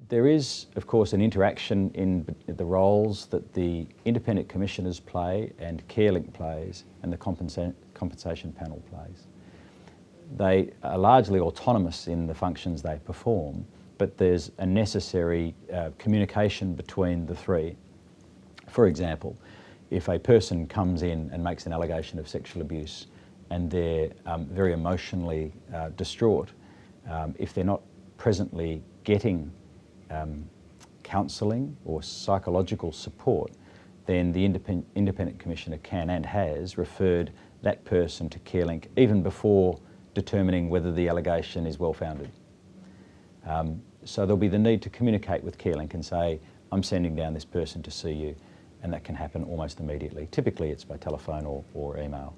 There is, of course, an interaction in the roles that the independent commissioners play and Carelink plays and the Compensation Panel plays. They are largely autonomous in the functions they perform, but there's a necessary communication between the three. For example, if a person comes in and makes an allegation of sexual abuse and they're very emotionally distraught, if they're not presently getting counselling or psychological support, then the independent commissioner can and has referred that person to Carelink even before determining whether the allegation is well-founded. So there'll be the need to communicate with Carelink and say, I'm sending down this person to see you, and that can happen almost immediately. Typically it's by telephone or email.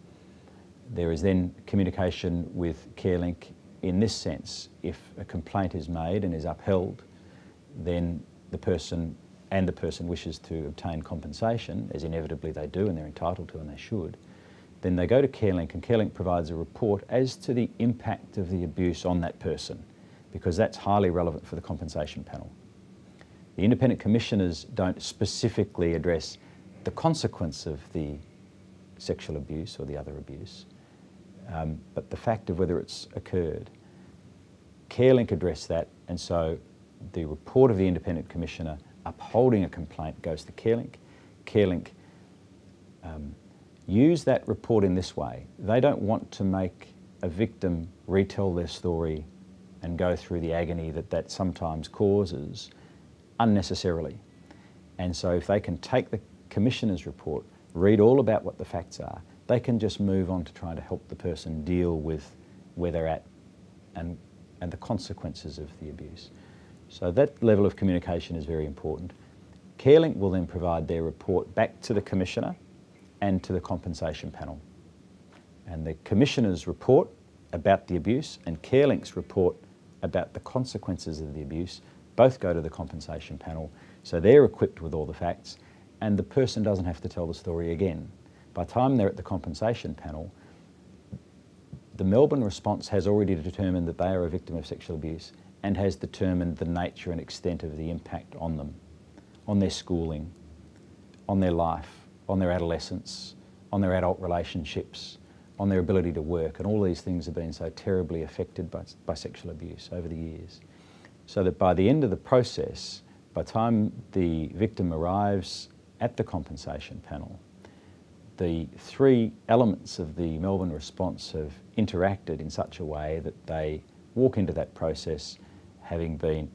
There is then communication with Carelink in this sense. If a complaint is made and is upheld, then the person wishes to obtain compensation, as inevitably they do and they're entitled to and they should, then they go to Carelink and Carelink provides a report as to the impact of the abuse on that person, because that's highly relevant for the Compensation Panel. The independent commissioners don't specifically address the consequence of the sexual abuse or the other abuse, but the fact of whether it's occurred. Carelink address that, and so the report of the independent commissioner upholding a complaint goes to Carelink. Carelink use that report in this way. They don't want to make a victim retell their story and go through the agony that sometimes causes unnecessarily. And so if they can take the commissioner's report, read all about what the facts are, they can just move on to trying to help the person deal with where they're at and the consequences of the abuse. So that level of communication is very important. Carelink will then provide their report back to the Commissioner and to the Compensation Panel. And the Commissioner's report about the abuse and Carelink's report about the consequences of the abuse both go to the Compensation Panel, so they're equipped with all the facts and the person doesn't have to tell the story again. By the time they're at the Compensation Panel, the Melbourne Response has already determined that they are a victim of sexual abuse and has determined the nature and extent of the impact on them, on their schooling, on their life, on their adolescence, on their adult relationships, on their ability to work, and all these things have been so terribly affected by sexual abuse over the years. So that by the end of the process, by the time the victim arrives at the Compensation Panel, the three elements of the Melbourne Response have interacted in such a way that they walk into that process having been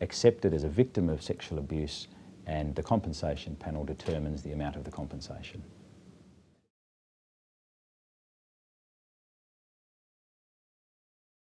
accepted as a victim of sexual abuse, and the Compensation Panel determines the amount of the compensation.